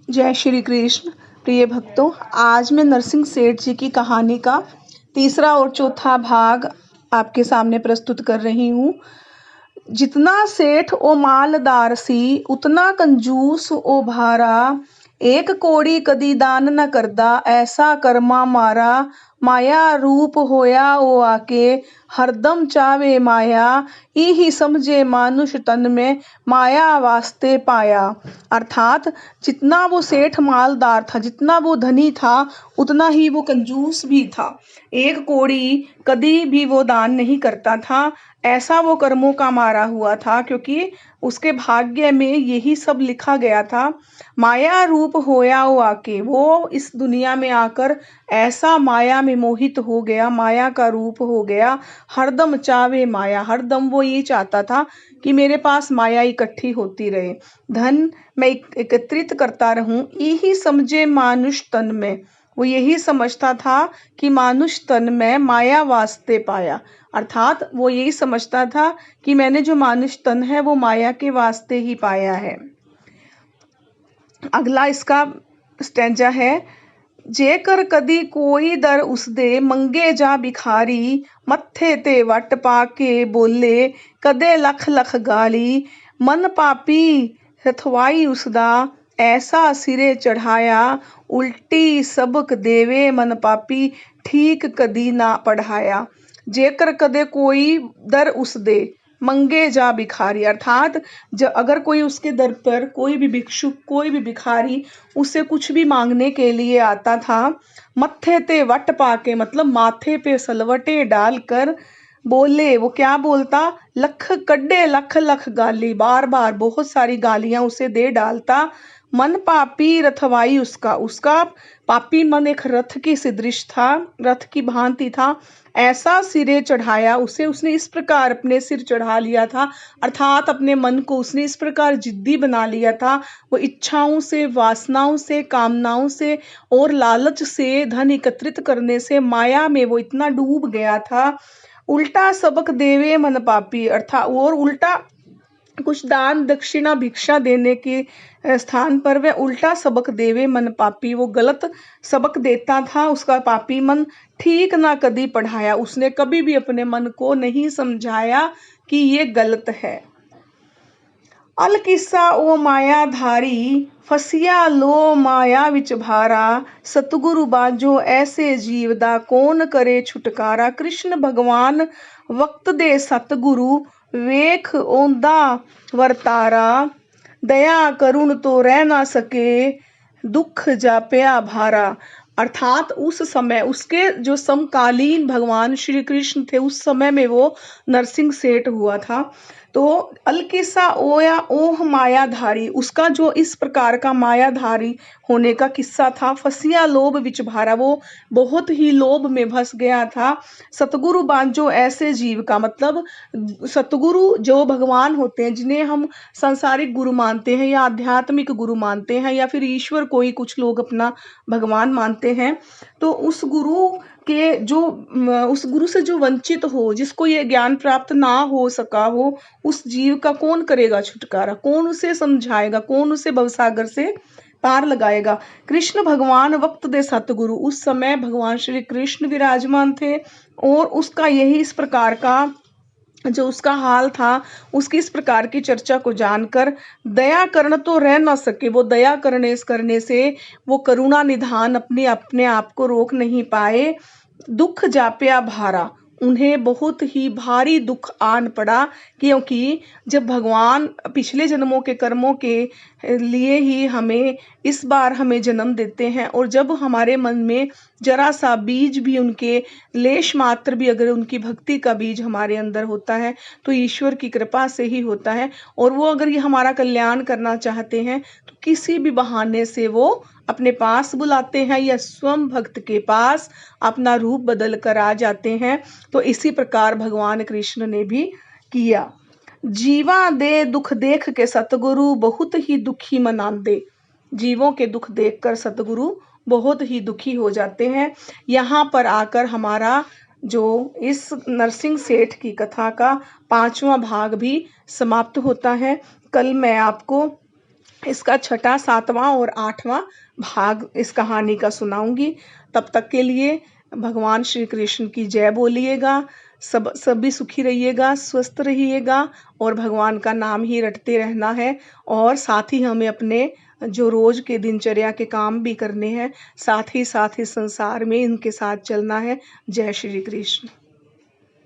जय श्री कृष्ण। प्रिय भक्तों, आज मैं नरसिंह सेठ जी की कहानी का तीसरा और चौथा भाग आपके सामने प्रस्तुत कर रही हूँ। जितना सेठ ओ मालदार सी, उतना कंजूस ओ भारा। एक कोड़ी कदी दान न करदा, ऐसा कर्मा मारा। माया रूप होया ओ आके, हरदम चावे माया। ही समझे मानुष तन में, माया वास्ते पाया। अर्थात जितना वो सेठ मालदार था, जितना वो धनी था, उतना ही वो कंजूस भी था। एक कौड़ी कभी भी वो दान नहीं करता था। ऐसा वो कर्मों का मारा हुआ था, क्योंकि उसके भाग्य में यही सब लिखा गया था। माया रूप होया वो आके, वो इस दुनिया में आकर ऐसा माया में मोहित हो गया, माया का रूप हो गया। हरदम चावे माया, हरदम वो ये चाहता था कि मेरे पास माया इकट्ठी होती रहे, धन मैं एकत्रित करता रहूं। यही समझे मानुष तन में, वो यही समझता था कि मानुष तन में माया वास्ते पाया। अर्थात वो यही समझता था कि मैंने जो मानुष तन है वो माया के वास्ते ही पाया है। अगला इसका स्टैंजा है, जेकर कदी कोई दर उसदे, मंगे जा भिखारी। मत्थे ते वट पाके बोले, कदे लख लख गाली। मन पापी रथवाई उसदा, ऐसा सिरे चढ़ाया। उल्टी सबक देवे मन पापी, ठीक कदी ना पढ़ाया। जेकर कदे कोई दर उसदे, मंगे जा भिखारी। अर्थात अगर कोई उसके दर पर कोई भी भिक्षुक, कोई भी भिखारी उससे कुछ भी मांगने के लिए आता था, मत्थे ते वट पाके मतलब माथे पे सलवटे डालकर, बोले वो क्या बोलता, लख कड्डे लख लख गाली, बार बार बहुत सारी गालियां उसे दे डालता। मन पापी रथवाई उसका, उसका पापी मन एक रथ की सदृश था, रथ की भांति था। ऐसा सिरे चढ़ाया, उसे उसने इस प्रकार अपने सिर चढ़ा लिया था। अर्थात अपने मन को उसने इस प्रकार जिद्दी बना लिया था। वो इच्छाओं से, वासनाओं से, कामनाओं से और लालच से, धन एकत्रित करने से, माया में वो इतना डूब गया था। उल्टा सबक देवे मन पापी, अर्थात और उल्टा कुछ दान दक्षिणा भिक्षा देने के स्थान पर वह उल्टा सबक देवे मन पापी, वो गलत सबक देता था उसका पापी मन। ठीक ना कदी पढ़ाया, उसने कभी भी अपने मन को नहीं समझाया कि ये गलत है। अल किस्सा ओ मायाधारी, फसिया लो माया विच भारा। सतगुरु बाजो ऐसे जीव दा, कौन करे छुटकारा। कृष्ण भगवान वक्त दे सतगुरु, वेख ओंदा वरतारा। दया करुण तो रह ना सके, दुख जाप्या भारा। अर्थात उस समय उसके जो समकालीन भगवान श्री कृष्ण थे, उस समय में वो नरसिंह सेठ हुआ था। तो अलकिसा ओया ओह मायाधारी, उसका जो इस प्रकार का मायाधारी होने का किस्सा था। फसिया लोभ विच भारा, वो बहुत ही लोभ में फंस गया था। सतगुरु बांझो ऐसे जीव का मतलब, सतगुरु जो भगवान होते हैं, जिन्हें हम सांसारिक गुरु मानते हैं या आध्यात्मिक गुरु मानते हैं या फिर ईश्वर कोई कुछ लोग अपना भगवान मानते हैं, तो उस गुरु के जो उस गुरु से जो वंचित हो, जिसको ये ज्ञान प्राप्त ना हो सका हो, उस जीव का कौन करेगा छुटकारा, कौन उसे समझाएगा, कौन उसे भवसागर से पार लगाएगा। कृष्ण भगवान वक्त दे सतगुरु, उस समय भगवान श्री कृष्ण विराजमान थे और उसका यही इस प्रकार का जो उसका हाल था, उसकी इस प्रकार की चर्चा को जानकर दया करना तो रह ना सके। वो दया करने से वो करुणा निधान अपने आप को रोक नहीं पाए। दुख जाप्या भारा, उन्हें बहुत ही भारी दुख आन पड़ा, क्योंकि जब भगवान पिछले जन्मों के कर्मों के लिए ही हमें इस बार हमें जन्म देते हैं, और जब हमारे मन में जरा सा बीज भी, उनके लेश मात्र भी अगर उनकी भक्ति का बीज हमारे अंदर होता है, तो ईश्वर की कृपा से ही होता है। और वो अगर ये हमारा कल्याण करना चाहते हैं तो किसी भी बहाने से वो अपने पास बुलाते हैं या स्वयं भक्त के पास अपना रूप बदल कर आ जाते हैं। तो इसी प्रकार भगवान कृष्ण ने भी किया। जीवा दे दुख देख के सतगुरु, बहुत ही दुखी मनांदे। जीवों के दुख देखकर सतगुरु बहुत ही दुखी हो जाते हैं। यहाँ पर आकर हमारा जो इस नरसिंह सेठ की कथा का 5वां भाग भी समाप्त होता है। कल मैं आपको इसका छठा, सातवां और आठवां भाग इस कहानी का सुनाऊंगी। तब तक के लिए भगवान श्री कृष्ण की जय बोलिएगा। सभी सुखी रहिएगा, स्वस्थ रहिएगा और भगवान का नाम ही रटते रहना है। और साथ ही हमें अपने जो रोज के दिनचर्या के काम भी करने हैं, साथ ही इस संसार में इनके साथ चलना है। जय श्री कृष्ण।